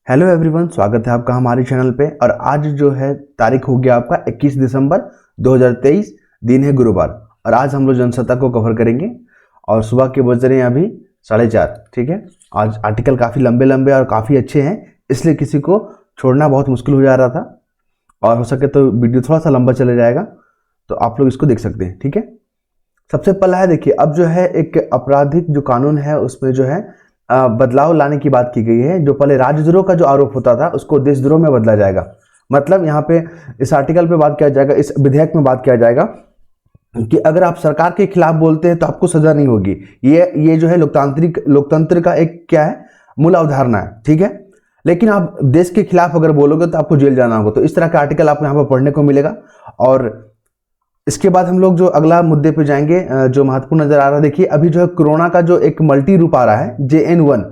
Hello everyone, स्वागत है आपका हमारे चैनल पे। और आज जो है तारीख हो गया आपका 21 दिसंबर 2023, दिन है गुरुवार। और आज हम लोग जनसत्ता को कवर करेंगे और सुबह के बज रहे हैं अभी 4:30। ठीक है, आज आर्टिकल काफ़ी लंबे लंबे और काफ़ी अच्छे हैं, इसलिए किसी को छोड़ना बहुत मुश्किल हो जा रहा था। और हो सके तो वीडियो थोड़ा सा लंबा चले जाएगा, तो आप लोग इसको देख सकते हैं। ठीक है, सबसे पहला है देखिए, अब जो है एक आपराधिक जो कानून है उसमें जो है बदलाव लाने की बात की गई है। जो पहले राजद्रोह का जो आरोप होता था उसको देशद्रोह में बदला जाएगा। मतलब यहाँ पे इस आर्टिकल पे बात किया जाएगा, इस विधेयक में बात किया जाएगा कि अगर आप सरकार के खिलाफ बोलते हैं तो आपको सजा नहीं होगी। ये जो है लोकतंत्र का एक क्या है, मूल अवधारणा है। ठीक है, लेकिन आप देश के खिलाफ अगर बोलोगे तो आपको जेल जाना होगा। तो इस तरह का आर्टिकल आपको यहाँ पर पढ़ने को मिलेगा। और इसके बाद हम लोग जो अगला मुद्दे पे जाएंगे जो महत्वपूर्ण नजर आ रहा है, देखिए अभी जो है कोरोना का जो एक मल्टी रूप आ रहा है JN1।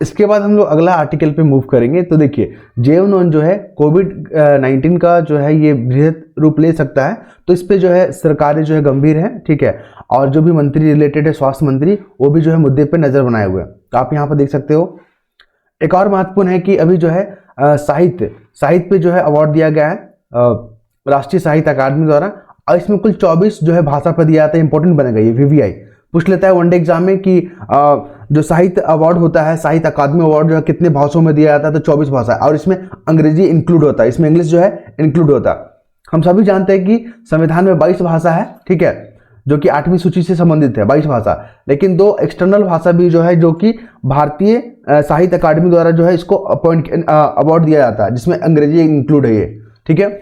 इसके बाद हम लोग अगला आर्टिकल पे मूव करेंगे। तो देखिए JN1 जो है कोविड-19 का जो है ये बृहद रूप ले सकता है। तो इस पे जो है सरकारें जो है गंभीर है। ठीक है, और जो भी मंत्री रिलेटेड है, स्वास्थ्य मंत्री, वो भी जो है मुद्दे पे नजर बनाए हुए हैं। तो आप यहाँ पर देख सकते हो। एक और महत्वपूर्ण है कि अभी जो है साहित्य पे जो है अवार्ड दिया गया है राष्ट्रीय साहित्य अकादमी द्वारा। और इसमें कुल 24 जो है भाषा पर दिया जाता है। इंपॉर्टेंट बनेगा ये, VVI पूछ लेता है वनडे एग्जाम में कि जो साहित्य अवार्ड होता है, साहित्य अकादमी अवार्ड जो है कितने भाषाओं में दिया जाता है। तो 24 भाषा, और इसमें अंग्रेजी इंक्लूड होता है, इसमें इंग्लिश जो है इंक्लूड होता है। हम सभी जानते हैं कि संविधान में 22 भाषा है। ठीक है, जो कि 8वीं सूची से संबंधित है, 22 भाषा। लेकिन 2 एक्सटर्नल भाषा भी जो है, जो कि भारतीय साहित्य अकादमी द्वारा जो है इसको अवार्ड दिया जाता है, जिसमें अंग्रेजी इंक्लूड है ये। ठीक है,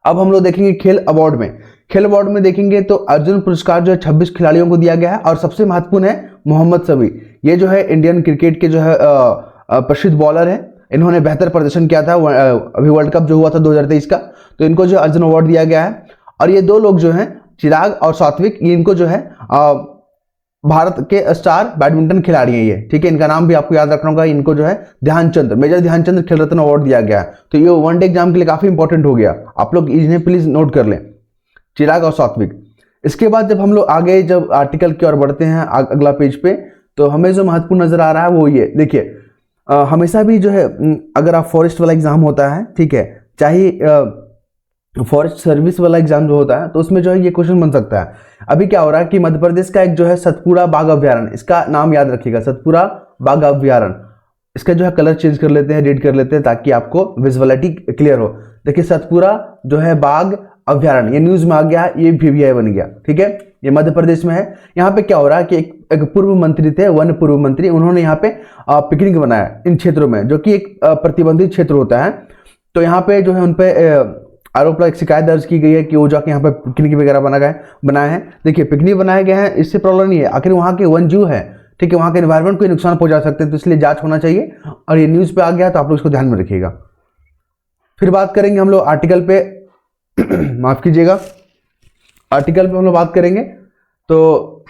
अब हम लोग देखेंगे खेल अवार्ड में देखेंगे तो अर्जुन पुरस्कार जो है 26 खिलाड़ियों को दिया गया है। और सबसे महत्वपूर्ण है मोहम्मद शमी। ये जो है इंडियन क्रिकेट के जो है प्रसिद्ध बॉलर है। इन्होंने बेहतर प्रदर्शन किया था अभी वर्ल्ड कप जो हुआ था 2023 का। तो इनको जो अर्जुन अवार्ड दिया गया है। और ये 2 लोग जो हैं, चिराग और सात्विक, ये इनको जो है भारत के स्टार बैडमिंटन खिलाड़ी हैं ये। ठीक है, इनका नाम भी आपको याद रखना होगा। इनको जो है मेजर ध्यानचंद खेल रत्न अवार्ड दिया गया है। तो ये वनडे एग्जाम के लिए काफी इंपॉर्टेंट हो गया, आप लोग इन्हें प्लीज नोट कर लें, चिराग और सात्विक। इसके बाद जब हम लोग आगे जब आर्टिकल की ओर बढ़ते हैं अगला पेज पे, तो हमें जो महत्वपूर्ण नजर आ रहा है वो ये देखिए, हमेशा भी जो है अगर आप फॉरेस्ट वाला एग्जाम होता है, ठीक है, चाहे फॉरेस्ट सर्विस वाला एग्जाम जो होता है, तो उसमें जो है ये क्वेश्चन बन सकता है। अभी क्या हो रहा है कि मध्य प्रदेश का एक जो है सतपुड़ा बाघ अभ्यारण्य, इसका नाम याद रखिएगा, सतपुड़ा बाघ अभ्यारण्य। इसका जो है कलर चेंज कर लेते हैं, रेड कर लेते हैं, ताकि आपको विजुअलिटी क्लियर हो। देखिए सतपुड़ा जो है बाघ अभ्यारण्य, ये न्यूज में आ गया, ये VVI बन गया। ठीक है, ये मध्य प्रदेश में है। यहाँ पे क्या हो रहा है कि एक पूर्व मंत्री थे, वन पूर्व मंत्री, उन्होंने यहाँ पे पिकनिक बनाया इन क्षेत्रों में, जो कि एक प्रतिबंधित क्षेत्र होता है। तो यहाँ पे जो है उनपे आरोप एक शिकायत दर्ज की गई है कि वो जाके यहाँ पे पिकनिक वगैरह बनाए हैं। देखिए पिकनिक बनाए गए हैं, इससे प्रॉब्लम नहीं है, आखिर वहाँ के वन जीव है। ठीक है, वहाँ के एनवायरमेंट को नुकसान पहुंचा सकते हैं, तो इसलिए जांच होना चाहिए। और ये न्यूज पे आ गया, तो आप लोग इसको ध्यान में रखिएगा। फिर बात करेंगे हम लोग आर्टिकल पे माफ कीजिएगा, आर्टिकल पे हम लोग बात करेंगे। तो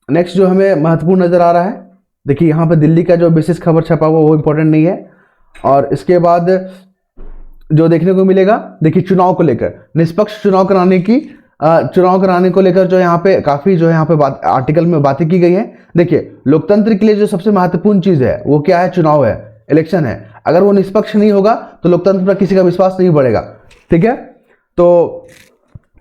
नेक्स्ट जो हमें महत्वपूर्ण नजर आ रहा है, देखिए यहाँ पे दिल्ली का जो विशेष खबर छपा हुआ वो इंपॉर्टेंट नहीं है। और इसके बाद जो देखने को मिलेगा, देखिए चुनाव को लेकर, निष्पक्ष चुनाव कराने को लेकर जो यहाँ पे काफी जो है यहाँ पे आर्टिकल में बातें की गई है। देखिए लोकतंत्र के लिए जो सबसे महत्वपूर्ण चीज है वो क्या है, चुनाव है, इलेक्शन है। अगर वो निष्पक्ष नहीं होगा तो लोकतंत्र पर किसी का विश्वास नहीं बढ़ेगा। ठीक है, तो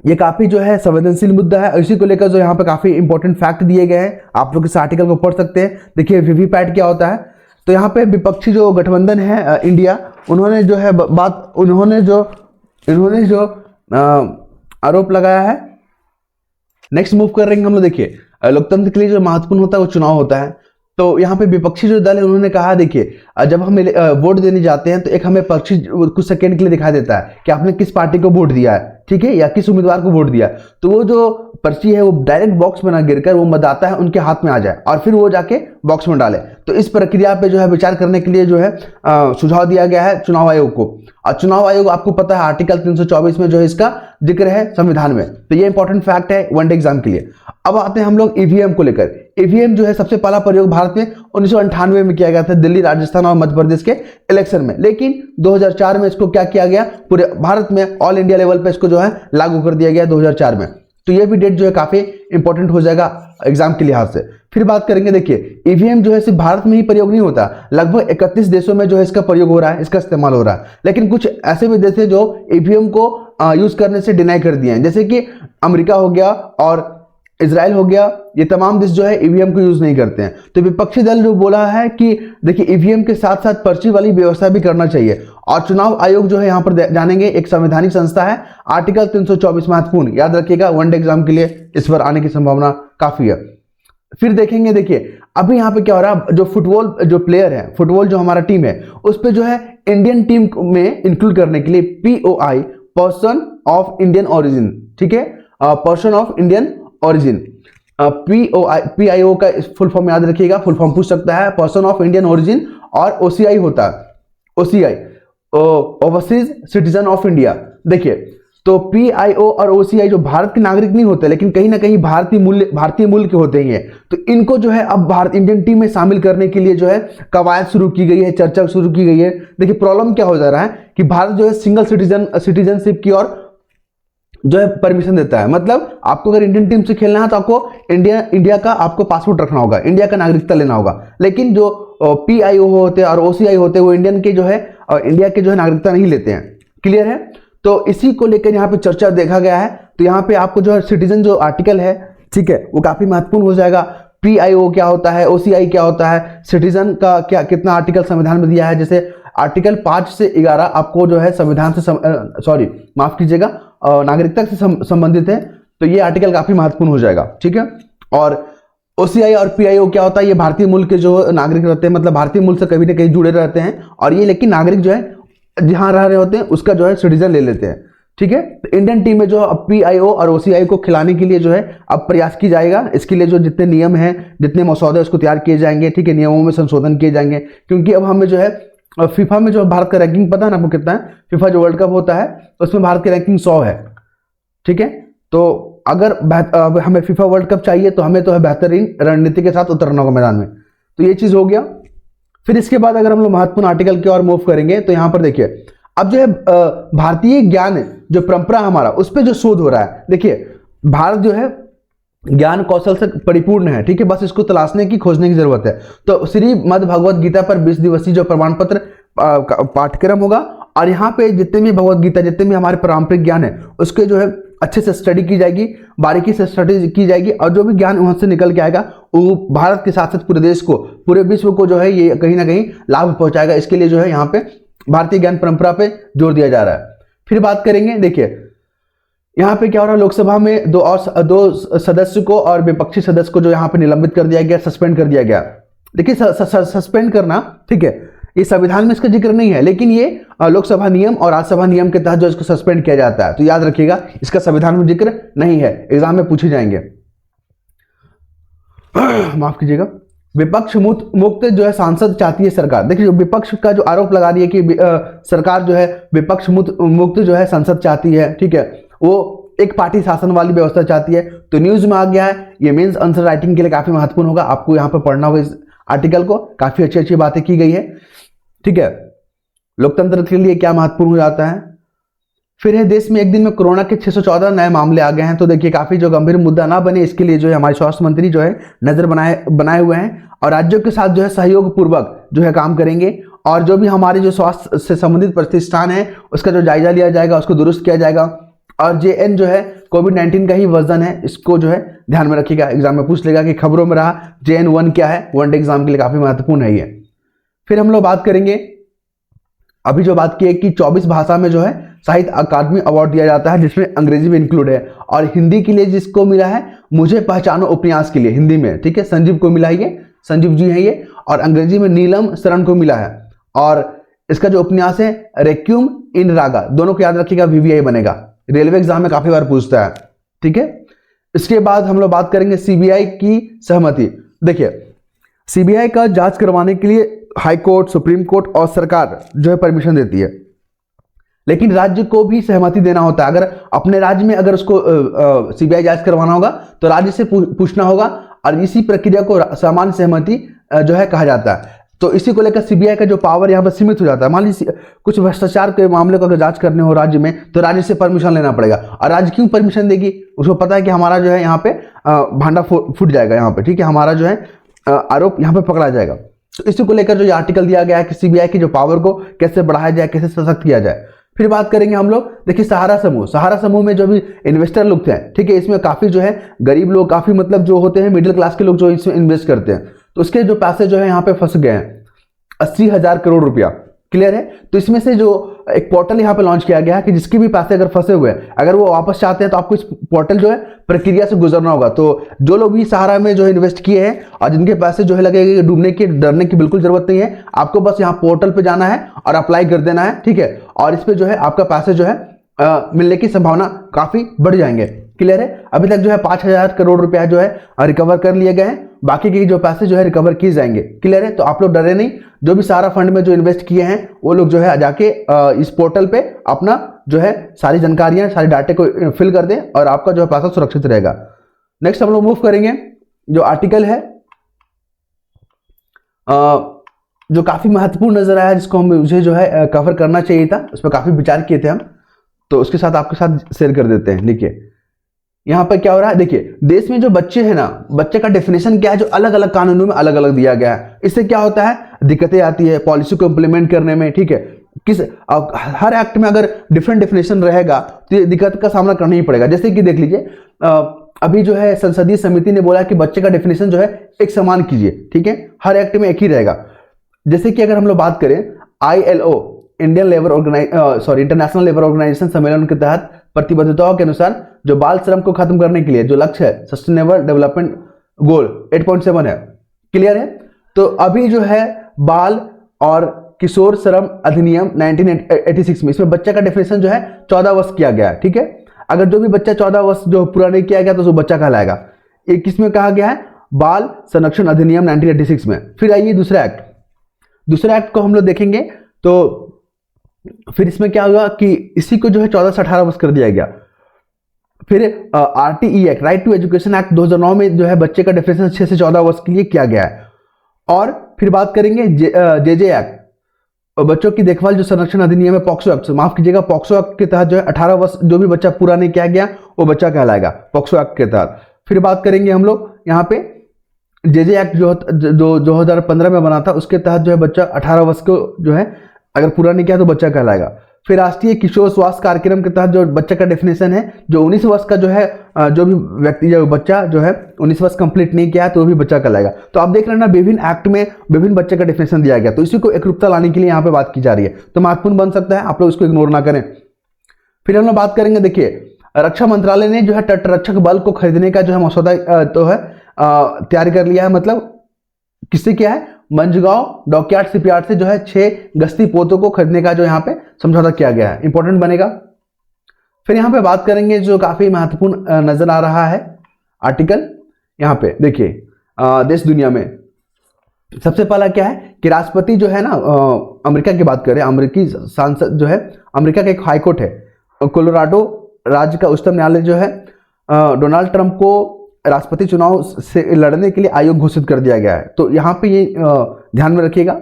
ये काफी जो है संवेदनशील मुद्दा है। इसी को लेकर जो यहाँ पे काफी इंपॉर्टेंट फैक्ट दिए गए हैं, आप लोग इस आर्टिकल को पढ़ सकते हैं। देखिए वीवीपैट क्या होता है। तो यहाँ पे विपक्षी जो गठबंधन है इंडिया, उन्होंने जो आरोप लगाया है। नेक्स्ट मूव कर रहे हैं हम लोग। देखिए लोकतंत्र के लिए जो महत्वपूर्ण होता है वो चुनाव होता है। तो यहाँ पे विपक्षी जो दल है उन्होंने कहा, देखिए जब हम वोट देने जाते हैं तो एक हमें पक्षी कुछ सेकंड के लिए दिखाई देता है कि आपने किस पार्टी को वोट दिया है, ठीक है, या किस उम्मीदवार को वोट दिया। तो वो जो पर्ची है वो डायरेक्ट बॉक्स में ना गिरकर वो मतदाता है उनके हाथ में आ जाए और फिर वो जाके बॉक्स में डाले। तो इस प्रक्रिया पे जो है विचार करने के लिए जो है सुझाव दिया गया है चुनाव आयोग को। और चुनाव आयोग आपको पता है आर्टिकल 324 में जो है इसका जिक्र है संविधान में। तो ये इंपॉर्टेंट फैक्ट है वनडे एग्जाम के लिए। अब आते हैं हम लोग ईवीएम को लेकर। ईवीएम जो है सबसे पहला प्रयोग भारत में 1998 में किया गया था, दिल्ली, राजस्थान और मध्य प्रदेश के इलेक्शन में। लेकिन 2004 में इसको क्या किया गया, पूरे भारत में ऑल इंडिया लेवल पे इसको जो है लागू कर दिया गया 2004 में। तो ये भी डेट जो है काफी इंपॉर्टेंट हो जाएगा एग्जाम के लिहाज से। फिर बात करेंगे, देखिए ईवीएम जो है सिर्फ भारत में ही प्रयोग नहीं होता, लगभग 31 देशों में जो है इसका प्रयोग हो रहा है, इसका इस्तेमाल हो रहा है। लेकिन कुछ ऐसे भी देश हैं जो ईवीएम को यूज करने से डिनाई कर दिए हैं, जैसे कि अमेरिका हो गया और इजराइल हो गया। ये तमाम देश जो है ईवीएम को यूज नहीं करते हैं। तो विपक्षी दल जो बोला है कि देखिए ईवीएम के साथ साथ पर्ची वाली व्यवस्था भी करना चाहिए। और चुनाव आयोग जो है यहाँ पर जानेंगे, एक संवैधानिक संस्था है, आर्टिकल 324 महत्वपूर्ण, याद रखिएगा, वनडे एग्जाम के लिए इस पर आने की संभावना काफी है। फिर देखेंगे, देखिए अभी यहाँ पे क्या हो रहा है, जो फुटबॉल जो प्लेयर है, फुटबॉल जो हमारा टीम है, उस पर जो है इंडियन टीम में इंक्लूड करने के लिए POI, person of Indian origin, ठीक है, person of Indian origin, PIO का फुल फॉर्म याद रखिएगा, फुल फॉर्म पूछ सकता है, पर्सन ऑफ इंडियन ओरिजिन, और OCI होता है, OCI overseas citizen of India. देखिए तो PIO और OCI जो भारत के नागरिक नहीं होते, लेकिन कहीं ना कहीं भारतीय मूल के होते हैं, तो इनको जो है अब भारत इंडियन टीम में शामिल करने के लिए जो है कवायद शुरू की गई है, चर्चा शुरू की गई है। देखिए प्रॉब्लम क्या हो जा रहा है कि भारत जो है सिंगल सिटीजनशिप की ओर जो है परमिशन देता है। मतलब आपको अगर इंडियन टीम से खेलना है तो आपको इंडिया का आपको पासपोर्ट रखना होगा, इंडिया का नागरिकता लेना होगा। लेकिन जो PIO होते हैं और OCI होते हैं वो इंडियन के जो है इंडिया के जो है नागरिकता नहीं लेते हैं। क्लियर है? तो इसी को लेकर यहाँ पे चर्चा देखा गया है। तो यहाँ पे आपको जो है सिटीजन जो आर्टिकल है, ठीक है, वो काफी महत्वपूर्ण हो जाएगा। PIO क्या होता है, OCI क्या होता है, सिटीजन का क्या कितना आर्टिकल संविधान में दिया है। जैसे आर्टिकल 5 से 11 आपको जो है संविधान से माफ कीजिएगा, नागरिकता से संबंधित है, तो ये आर्टिकल काफी महत्वपूर्ण हो जाएगा, ठीक है। और OCI और PIO क्या होता है, ये भारतीय मूल के जो नागरिक रहते हैं, मतलब भारतीय मूल से कभी ना कहीं जुड़े रहते हैं, और ये लेकिन नागरिक जो है जहां रह रहे होते हैं उसका जो है सिटीजन ले लेते हैं, ठीक है। तो इंडियन टीम में जो अब PIO और OCI को खिलाने के लिए जो है अब प्रयास की जाएगा। इसके लिए जो जितने नियम हैं, जितने मसौदे उसको तैयार किए जाएंगे, ठीक है, नियमों में संशोधन किए जाएंगे। क्योंकि अब हमें जो है फीफा में जो भारत का रैंकिंग पता है ना आपको कितना है, फीफा जो वर्ल्ड कप होता है उसमें भारत की रैंकिंग 100 है, ठीक है। तो अगर हमें फीफा वर्ल्ड कप चाहिए तो हमें तो है बेहतरीन रणनीति के साथ उतरना होगा मैदान में। तो ये चीज हो गया। फिर इसके बाद अगर हम लोग महत्वपूर्ण आर्टिकल की ओर मूव करेंगे तो यहां पर देखिए अब जो है भारतीय ज्ञान जो परंपरा हमारा उस पर जो शोध हो रहा है। देखिए भारत जो है ज्ञान कौशल से परिपूर्ण है, ठीक है, बस इसको तलाशने की खोजने की जरूरत है। तो श्री मद् भगवत गीता पर 20 दिवसीय जो प्रमाण पत्र पाठ्यक्रम होगा, और यहाँ पे जितने भी भगवत गीता, जितने भी हमारे पारंपरिक ज्ञान है उसके जो है अच्छे से स्टडी की जाएगी, बारीकी से स्टडी की जाएगी, और जो भी ज्ञान वहां से निकल के आएगा वो भारत के साथ साथ पूरे देश को, पूरे विश्व को जो है ये कहीं ना कहीं लाभ पहुंचाएगा। इसके लिए जो है यहाँ पे भारतीय ज्ञान परंपरा पे जोर दिया जा रहा है। फिर बात करेंगे, देखिए यहाँ पे क्या हो रहा है, लोकसभा में दो सदस्य को और विपक्षी सदस्य को जो यहाँ पे निलंबित कर दिया गया, सस्पेंड कर दिया गया। देखिए सस्पेंड करना, ठीक है, ये संविधान में इसका जिक्र नहीं है, लेकिन ये लोकसभा नियम और राज्यसभा नियम के तहत जो इसको सस्पेंड किया जाता है। तो याद रखिएगा इसका संविधान में जिक्र नहीं है, एग्जाम में पूछे जाएंगे। माफ कीजिएगा। विपक्ष मुक्त जो है सांसद चाहती है सरकार। देखिए जो विपक्ष का जो आरोप लगा रही है कि सरकार जो है विपक्ष मुक्त जो है संसद चाहती है, ठीक है, वो एक पार्टी शासन वाली व्यवस्था चाहती है। तो न्यूज में आ गया है, ये मीन्स आंसर राइटिंग के लिए काफी महत्वपूर्ण होगा, आपको यहाँ पर पढ़ना होगा इस आर्टिकल को। काफी अच्छी अच्छी बातें की गई है, ठीक है। लोकतंत्र के लिए क्या महत्वपूर्ण हो जाता है। फिर है देश में एक दिन में कोरोना के 614 नए मामले आ गए हैं। तो देखिए काफी जो गंभीर मुद्दा ना बने इसके लिए जो है हमारे स्वास्थ्य मंत्री जो है नजर बनाए हुए हैं, और राज्यों के साथ जो है सहयोग पूर्वक जो है काम करेंगे, और जो भी हमारे जो स्वास्थ्य से संबंधित प्रतिष्ठान है उसका जो जायजा लिया जाएगा, उसको दुरुस्त किया जाएगा। और JN जो है कोविड-19 का ही वर्जन है, इसको जो है ध्यान में रखिएगा, एग्जाम में पूछ लेगा कि खबरों में रहा JN1 क्या है, वनडे एग्जाम के लिए काफी महत्वपूर्ण है ये। फिर हम लोग बात करेंगे, अभी जो बात की है कि 24 भाषा में जो है साहित्य अकादमी अवार्ड दिया जाता है, जिसमें अंग्रेजी में इंक्लूड है। और हिंदी के लिए जिसको मिला है मुझे पहचानो उपन्यास के लिए हिंदी में, ठीक है, संजीव को मिला है, ये संजीव जी है ये। और अंग्रेजी में नीलम शरण को मिला है। और इसका जो उपन्यास है रेक्यूम इन रागा, दोनों को याद रखिएगा, VVI बनेगा, रेलवे एग्जाम में काफी बार पूछता है, ठीक है। इसके बाद हम लोग बात करेंगे CBI की सहमति। देखिए CBI का जांच करवाने के लिए हाई कोर्ट, सुप्रीम कोर्ट और सरकार जो है परमिशन देती है, लेकिन राज्य को भी सहमति देना होता है। अगर अपने राज्य में अगर उसको CBI जांच करवाना होगा तो राज्य से पूछना होगा, और इसी प्रक्रिया को सामान्य सहमति जो है कहा जाता है। तो इसी को लेकर सीबीआई का जो पावर यहाँ पर सीमित हो जाता है। मान लीजिए कुछ भ्रष्टाचार के मामले को अगर जांच करने हो राज्य में, तो राज्य से परमिशन लेना पड़ेगा। और राज्य क्यों परमिशन देगी? उसको पता है कि हमारा जो है यहाँ पे भांडा फूट जाएगा यहाँ पे, ठीक है, हमारा जो है आरोप यहाँ पे पकड़ा जाएगा। तो इसी को लेकर जो ये आर्टिकल दिया गया है कि सीबीआई की जो पावर को कैसे बढ़ाया जाए, कैसे सशक्त किया जाए। फिर बात करेंगे हम लोग, देखिए सहारा समूह में जो भी इन्वेस्टर लोग थे, ठीक है, इसमें काफी जो है गरीब लोग, काफी मतलब जो होते हैं मिडिल क्लास के लोग जो इसमें इन्वेस्ट करते हैं, तो उसके जो पैसे जो है यहाँ पे फंस गए हैं 80,000 करोड़ रुपया। क्लियर है? तो इसमें से जो एक पोर्टल यहाँ पे लॉन्च किया गया है कि जिसके भी पैसे अगर फंसे हुए हैं, अगर वो वापस चाहते हैं तो आपको इस पोर्टल जो है प्रक्रिया से गुजरना होगा। तो जो लोग भी सहारा में जो है इन्वेस्ट किए हैं और जिनके पैसे जो है लगेगा, डूबने की डरने की बिल्कुल जरूरत नहीं है। आपको बस यहाँ पोर्टल पे जाना है और अप्लाई कर देना है, ठीक है, और इस पे जो है आपका पैसे जो है मिलने की संभावना काफी बढ़ जाएंगे। क्लियर है? अभी तक जो है 5,000 करोड़ रुपया जो है रिकवर कर लिए गए हैं, बाकी के जो पैसे जो है रिकवर किए जाएंगे। क्लियर है? तो आप लोग डरे नहीं, जो भी सहारा फंड में जो इन्वेस्ट किए हैं वो लोग जो है जाके इस पोर्टल पे अपना जो है सारी जानकारियां, सारे डाटे को फिल कर दें और आपका जो है पैसा सुरक्षित रहेगा। नेक्स्ट हम लोग मूव करेंगे, जो आर्टिकल है जो काफी महत्वपूर्ण नजर आया, जिसको मुझे जो है कवर करना चाहिए था, उस पर काफी विचार किए थे हम, तो उसके साथ आपके साथ शेयर कर देते हैं। देखिए यहाँ पर क्या हो रहा है, देखिए देश में जो बच्चे हैं ना, बच्चे का डेफिनेशन क्या है जो अलग अलग कानूनों में अलग अलग दिया गया है। इससे क्या होता है, दिक्कतें आती है पॉलिसी को इंप्लीमेंट करने में, ठीक है। हर एक्ट में अगर डिफरेंट डेफिनेशन रहेगा तो ये दिक्कत का सामना करना ही पड़ेगा। जैसे कि देख लीजिए, अभी जो है संसदीय समिति ने बोला कि बच्चे का डेफिनेशन जो है एक समान कीजिए, ठीक है, हर एक्ट में एक ही रहेगा। जैसे कि अगर हम लोग बात करें ILO इंटरनेशनल लेबर ऑर्गेनाइजेशन सम्मेलन के तहत प्रतिबद्धताओं के अनुसार जो बाल श्रम को खत्म करने के लिए जो लक्ष्य है, सस्टेनेबल डेवलपमेंट गोल 8.7 है। क्लियर है? तो अभी जो है बाल और किशोर श्रम अधिनियम 1986 में इसमें बच्चे का डेफिनेशन जो है 14 वर्ष किया गया है, ठीक है। अगर जो भी बच्चा 14 वर्ष जो पूरा नहीं किया गया तो वो बच्चा कहलाएगा। ये किसमें कहा गया है? बाल संरक्षण अधिनियम 1986 में। फिर आइए दूसरा एक्ट को हम लोग देखेंगे, तो फिर इसमें क्या हुआ कि इसी को जो है 14 से 18 वर्ष कर दिया गया। फिर RTE act, right to education act 2009 में जो है बच्चे का डेफिनेशन 6 से 14 वर्ष के लिए किया गया है। और फिर बात करेंगे JJ एक्ट, बच्चों की देखभाल जो संरक्षण अधिनियम है, पॉक्सो एक्ट, माफ कीजिएगा, पॉक्सो एक्ट के तहत जो है 18 वर्ष जो भी बच्चा पूरा नहीं किया गया वो बच्चा कहलाएगा, पॉक्सो एक्ट के तहत। फिर बात करेंगे हम लोग यहाँ पे JJ एक्ट जो 2015 में बना था, उसके तहत जो है बच्चा 18 वर्ष को जो है अगर पूरा नहीं किया तो बच्चा कहलाएगा। फिर राष्ट्रीय किशोर स्वास्थ्य कार्यक्रम के तहत जो बच्चे का डेफिनेशन है, जो 19 वर्ष का जो है जो भी व्यक्ति जो बच्चा जो है 19 वर्ष कंप्लीट नहीं किया तो वो भी बच्चा कहलाएगा। तो आप देख रहे हैं ना, विभिन्न एक्ट में विभिन्न बच्चे का डेफिनेशन दिया गया, तो इसी को एकरूपता लाने के लिए यहाँ पे बात की जा रही है। तो महत्वपूर्ण बन सकता है, आप लोग इसको इग्नोर ना करें। फिर हम लोग बात करेंगे, देखिए रक्षा मंत्रालय ने जो है तटरक्षक बल को खरीदने का जो है मसौदा तो है तैयार कर लिया है। मतलब किससे किया है? मंझगांव डॉकयार्ड शिपयार्ड से जो है 6 गश्ती पोतों को खरीदने का जो यहाँ पे समझौता किया गया है, इंपॉर्टेंट बनेगा। फिर यहाँ पे बात करेंगे जो काफी महत्वपूर्ण नजर आ रहा है आर्टिकल, यहाँ पे देखिए देश दुनिया में सबसे पहला क्या है कि राष्ट्रपति जो है ना, अमेरिका की बात करें, अमेरिकी सांसद जो है, अमेरिका का एक हाईकोर्ट है, कोलोराडो राज्य का उच्चतम न्यायालय जो है डोनाल्ड ट्रंप को राष्ट्रपति चुनाव से लड़ने के लिए आयोग घोषित कर दिया गया है। तो यहाँ पे ये ध्यान में रखिएगा।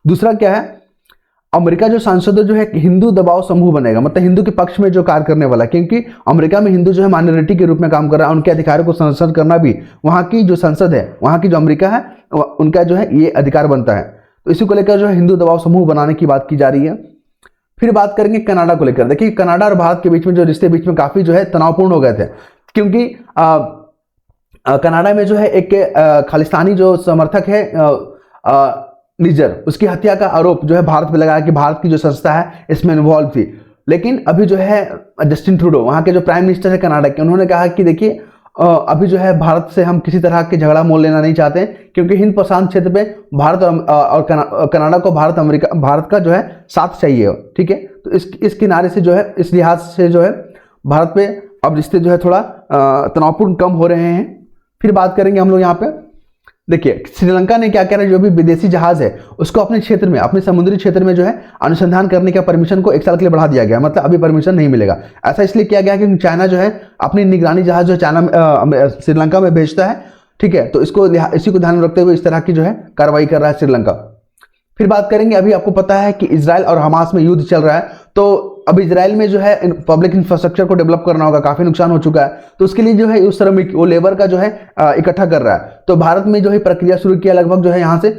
दूसरा क्या है, अमेरिका जो सांसद जो है हिंदू दबाव समूह बनेगा, मतलब हिंदू के पक्ष में जो कार्य करने वाला, क्योंकि अमेरिका में हिंदू जो है माइनॉरिटी के रूप में काम कर रहा है, उनके अधिकारों को संरक्षण करना भी वहाँ की जो संसद है, वहाँ की जो अमेरिका है, उनका जो है ये अधिकार बनता है। तो इसी को लेकर जो है हिंदू दबाव समूह बनाने की बात की जा रही है। फिर बात करेंगे कनाडा को लेकर। देखिए कनाडा और भारत के बीच में जो रिश्ते बीच में काफी जो है तनावपूर्ण हो गए थे, क्योंकि कनाडा में जो है एक खालिस्तानी जो समर्थक है निजर, उसकी हत्या का आरोप जो है भारत पे लगाया कि भारत की जो संस्था है इसमें इन्वॉल्व थी। लेकिन अभी जो है जस्टिन ट्रूडो, वहाँ के जो प्राइम मिनिस्टर है कनाडा के, उन्होंने कहा कि देखिए अभी जो है भारत से हम किसी तरह के झगड़ा मोल लेना नहीं चाहते हैं, क्योंकि हिंद प्रशांत क्षेत्र में भारत और कनाडा को भारत का जो है साथ चाहिए, ठीक है। तो इस किनारे से जो है, इस लिहाज से जो है भारत पे अब रिश्ते जो है थोड़ा तनावपूर्ण कम हो रहे हैं। फिर बात करेंगे हम लोग यहाँ पे, देखिए श्रीलंका ने क्या कह रहा है, जो भी विदेशी जहाज है उसको अपने क्षेत्र में, अपने समुद्री क्षेत्र में जो है अनुसंधान करने का परमिशन को 1 साल के लिए बढ़ा दिया गया। मतलब अभी परमिशन नहीं मिलेगा। ऐसा इसलिए किया गया क्योंकि चाइना जो है अपनी निगरानी जहाज जो चाइना श्रीलंका में भेजता है, ठीक है। तो इसी को ध्यान में रखते हुए इस तरह की जो है कार्रवाई कर रहा है श्रीलंका। फिर बात करेंगे, अभी आपको पता है कि इजराइल और हमास में युद्ध चल रहा है, तो अब इजराइल में जो है पब्लिक इंफ्रास्ट्रक्चर को डेवलप करना होगा, काफी नुकसान हो चुका है, तो उसके लिए जो है उस श्रमिक वो लेबर का जो है इकट्ठा कर रहा है। तो भारत में जो है प्रक्रिया शुरू किया, लगभग जो है यहाँ से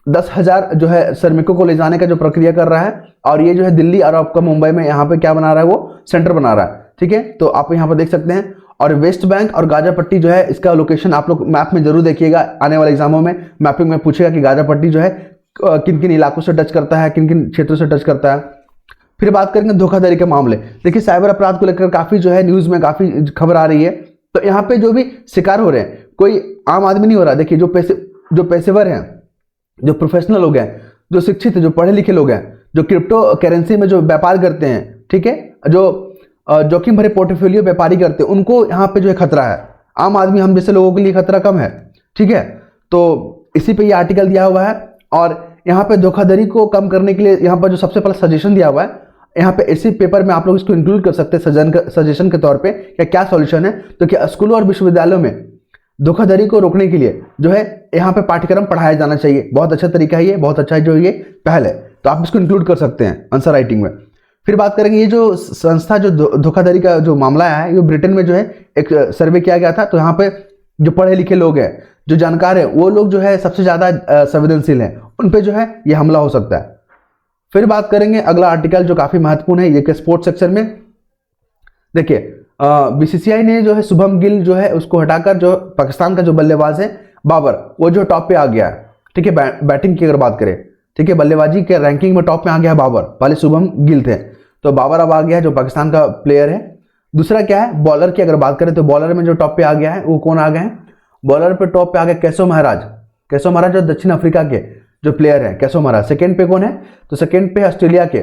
10,000 जो है श्रमिकों को ले जाने का जो प्रक्रिया कर रहा है, और ये जो है दिल्ली और आपका मुंबई में यहाँ पे क्या बना रहा है, वो सेंटर बना रहा है। ठीक है, तो आप यहाँ पर देख सकते हैं। और वेस्ट बैंक और गाजा पट्टी जो है, इसका लोकेशन आप लोग मैप में जरूर देखिएगा, आने वाले एग्जामों में मैपिंग में पूछेगा कि गाजा पट्टी जो है किन किन इलाकों से टच करता है, किन किन क्षेत्रों से टच करता है। फिर बात करेंगे धोखाधड़ी के मामले। देखिए, साइबर अपराध को लेकर काफी जो है न्यूज में काफी खबर आ रही है, तो यहाँ पे जो भी शिकार हो रहे हैं कोई आम आदमी नहीं हो रहा। देखिए, जो पेशेवर हैं, जो प्रोफेशनल लोग हैं, जो शिक्षित जो पढ़े लिखे लोग हैं, जो क्रिप्टो करेंसी में जो व्यापार करते हैं, ठीक है, जो जोखिम भरे पोर्टफोलियो व्यापारी करते हैं, उनको यहाँ पे जो है खतरा है। आम आदमी हम जैसे लोगों के लिए खतरा कम है। ठीक है, तो इसी पे ये आर्टिकल दिया हुआ है, और यहाँ पे धोखाधड़ी को कम करने के लिए यहाँ पर जो सबसे पहला सजेशन दिया हुआ है, यहाँ पे इसी पेपर में आप लोग इसको इंक्लूड कर सकते हैं सजेशन के तौर पे क्या सॉल्यूशन है। तो क्या स्कूलों और विश्वविद्यालयों में धोखाधड़ी को रोकने के लिए जो है यहाँ पे पाठ्यक्रम पढ़ाया जाना चाहिए। बहुत अच्छा तरीका है ये, बहुत अच्छा जो ये पहल है, तो आप इसको इंक्लूड कर सकते हैं आंसर राइटिंग में। फिर बात करेंगे, ये जो संस्था जो धोखाधड़ी का जो मामला है, ये ब्रिटेन में जो है एक सर्वे किया गया था, तो यहाँ पे जो पढ़े लिखे लोग हैं, जो जानकार है, वो लोग जो है सबसे ज्यादा संवेदनशील हैं, उन पे जो है ये हमला हो सकता है। फिर बात करेंगे अगला आर्टिकल जो काफी महत्वपूर्ण है, ये के स्पोर्ट्स सेक्शन में। देखिए, बीसीसीआई ने जो है शुभम गिल जो है उसको हटाकर जो पाकिस्तान का जो बल्लेबाज है बाबर, वो जो टॉप पे आ गया है। ठीक है, बैटिंग की अगर बात करें, ठीक है, बल्लेबाजी के रैंकिंग में टॉप में आ गया है बाबर, पहले शुभम गिल थे, तो बाबर अब आ गया है, जो पाकिस्तान का प्लेयर है। दूसरा क्या है, बॉलर की अगर बात करें, तो बॉलर में जो टॉप पे आ गया है वो कौन आ गए हैं, बॉलर पे टॉप पे आ गया केशव महाराज जो दक्षिण अफ्रीका के जो प्लेयर है, केशव महाराज। सेकंड पे कौन है, तो सेकंड पे ऑस्ट्रेलिया के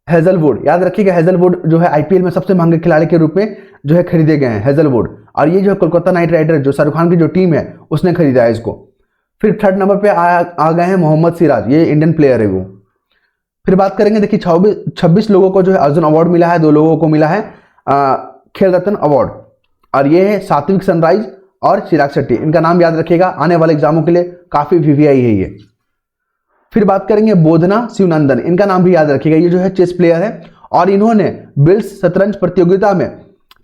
हेजलवुड। याद रखिएगा, हेजलवुड जो है आईपीएल में सबसे महंगे खिलाड़ी के रूप में जो है खरीदे गए हैं, हेजलवुड। और ये जो कोलकाता नाइट राइडर जो शाहरुख खान की जो टीम है उसने खरीदा है इसको। फिर थर्ड नंबर पे आ गए हैं मोहम्मद सिराज, ये इंडियन प्लेयर है वो। फिर बात करेंगे, देखिए 26 लोगों को जो है अर्जुन अवार्ड मिला है, 2 लोगों को मिला है खेल रत्न अवार्ड, और ये है सात्विक सनराइज और चिराग शेट्टी। इनका नाम याद रखिएगा, आने वाले एग्जामों के लिए काफी वीवीआई है ये। फिर बात करेंगे बोधना शिवनंदन, इनका नाम भी याद रखिएगा, ये जो है चेस प्लेयर है, और इन्होंने बिल्स शतरंज प्रतियोगिता में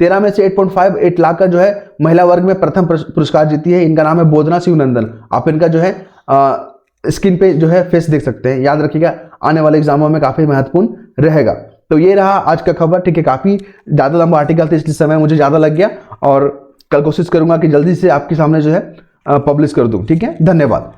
13 में से 8.58 लाख का जो है महिला वर्ग में प्रथम पुरस्कार जीती है। इनका नाम है बोधना शिवनंदन। आप इनका जो है स्क्रीन पे जो है फेस देख सकते हैं, याद रखिएगा, आने वाले एग्जामों में काफी महत्वपूर्ण रहेगा। तो ये रहा आज का खबर। ठीक है, काफी ज्यादा लंबा आर्टिकल था, इसलिए समय मुझे ज्यादा लग गया, और कल कोशिश करूंगा कि जल्दी से आपके सामने जो है पब्लिश कर दूं। ठीक है, धन्यवाद।